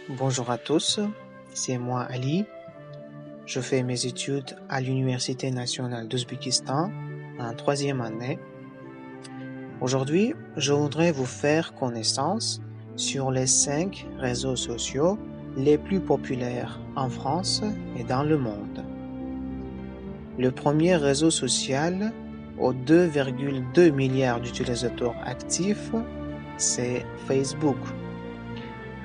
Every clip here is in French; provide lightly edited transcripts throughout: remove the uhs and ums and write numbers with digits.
Bonjour à tous, c'est moi Ali. Je fais mes études à l'Université nationale d'Ouzbékistan en troisième année. Aujourd'hui, je voudrais vous faire connaissance sur les 5 réseaux sociaux les plus populaires en France et dans le monde. Le premier réseau social aux 2,2 milliards d'utilisateurs actifs, c'est Facebook.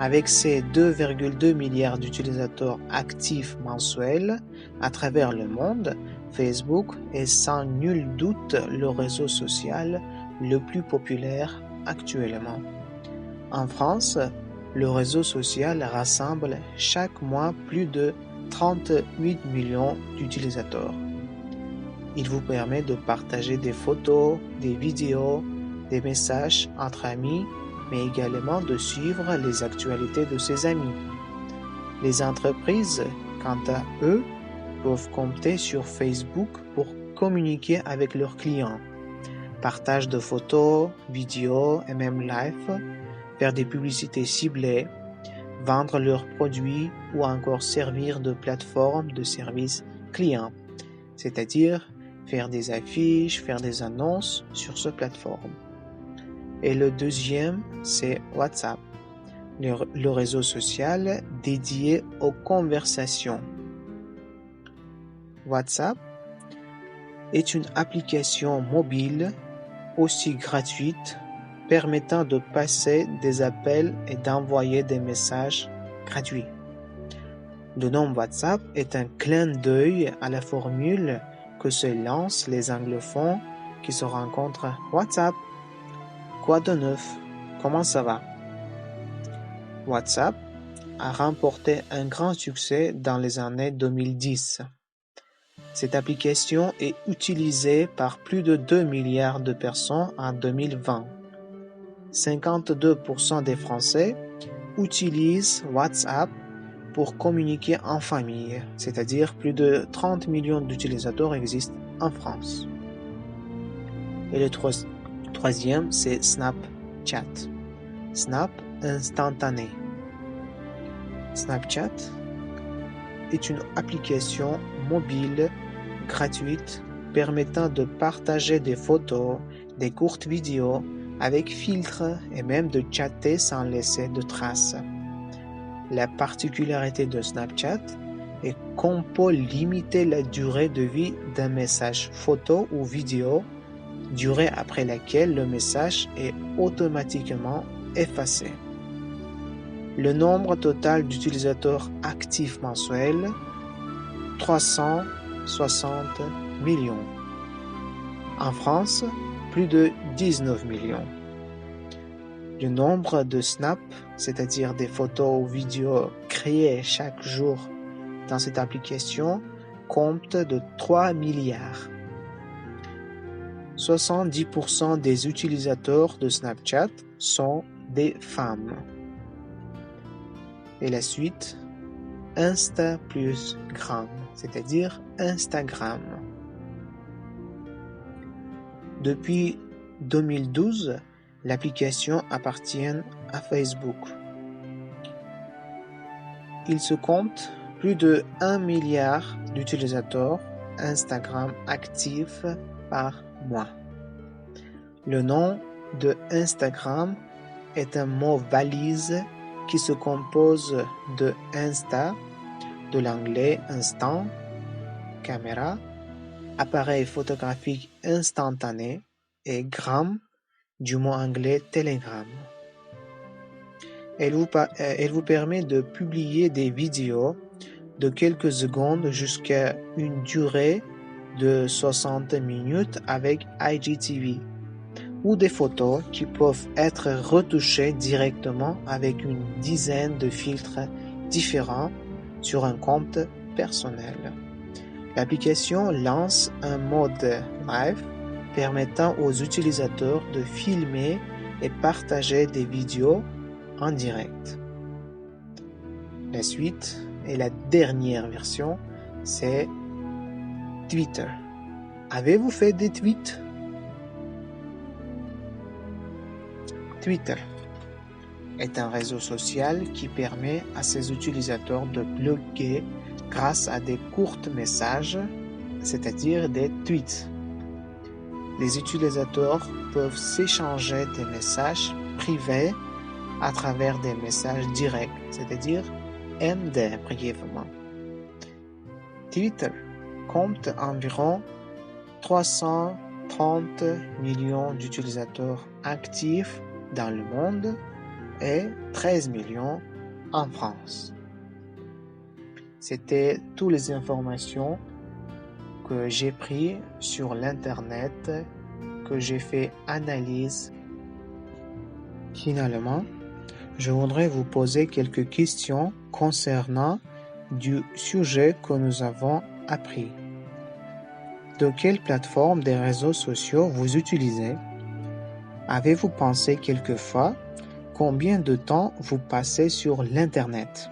Avec ses 2,2 milliards d'utilisateurs actifs mensuels à travers le monde, Facebook est sans nul doute le réseau social le plus populaire actuellement. En France, le réseau social rassemble chaque mois plus de 38 millions d'utilisateurs. Il vous permet de partager des photos, des vidéos, des messages entre amis, mais également de suivre les actualités de ses amis. Les entreprises, quant à eux, peuvent compter sur Facebook pour communiquer avec leurs clients, partage de photos, vidéos et même live, faire des publicités ciblées, vendre leurs produits ou encore servir de plateforme de service client, c'est-à-dire faire des affiches, faire des annonces sur cette plateforme. Et le deuxième, c'est WhatsApp, le réseau social dédié aux conversations. WhatsApp est une application mobile aussi gratuite permettant de passer des appels et d'envoyer des messages gratuits. Le nom WhatsApp est un clin d'œil à la formule que se lancent les anglophones qui se rencontrent. WhatsApp, quoi de neuf? Comment ça va? WhatsApp a remporté un grand succès dans les années 2010. Cette application est utilisée par plus de 2 milliards de personnes en 2020. 52% des Français utilisent WhatsApp pour communiquer en famille, c'est-à-dire plus de 30 millions d'utilisateurs existent en France. Et le troisième, c'est Snapchat. Snap instantané. Snapchat est une application mobile gratuite permettant de partager des photos, des courtes vidéos avec filtres et même de chatter sans laisser de traces. La particularité de Snapchat est qu'on peut limiter la durée de vie d'un message photo ou vidéo, durée après laquelle le message est automatiquement effacé. Le nombre total d'utilisateurs actifs mensuels, 360 millions. En France, plus de 19 millions. Le nombre de snaps, c'est-à-dire des photos ou vidéos créées chaque jour dans cette application, compte de 3 milliards. 70% des utilisateurs de Snapchat sont des femmes. Et la suite, Insta plus Gram, c'est-à-dire Instagram. Depuis 2012, l'application appartient à Facebook. Il se compte plus de 1 milliard d'utilisateurs Instagram actifs par mois. Le nom de Instagram est un mot valise qui se compose de Insta, de l'anglais instant, caméra, appareil photographique instantané et gram, du mot anglais Telegram. Elle vous permet de publier des vidéos de quelques secondes jusqu'à une durée de 60 minutes avec IGTV ou des photos qui peuvent être retouchées directement avec une dizaine de filtres différents sur un compte personnel. L'application lance un mode live permettant aux utilisateurs de filmer et partager des vidéos en direct. La suite et la dernière version, c'est Twitter. Avez-vous fait des tweets? Twitter. est un réseau social qui permet à ses utilisateurs de bloguer grâce à des courts messages, c'est-à-dire des tweets. Les utilisateurs peuvent s'échanger des messages privés à travers des messages directs, c'est-à-dire MD brièvement. Twitter compte environ 330 millions d'utilisateurs actifs dans le monde et 13 millions en France. C'était toutes les informations que j'ai prises sur l'Internet, que j'ai fait analyse. Finalement, je voudrais vous poser quelques questions concernant du sujet que nous avons appris. De quelle plateforme des réseaux sociaux vous utilisez? Avez-vous pensé quelquefois combien de temps vous passez sur l'Internet?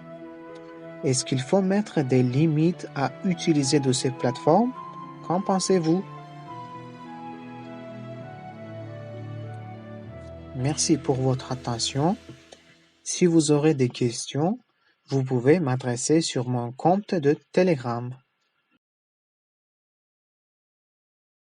Est-ce qu'il faut mettre des limites à utiliser de ces plateformes? Qu'en pensez-vous? Merci pour votre attention. Si vous aurez des questions, vous pouvez m'adresser sur mon compte de Telegram.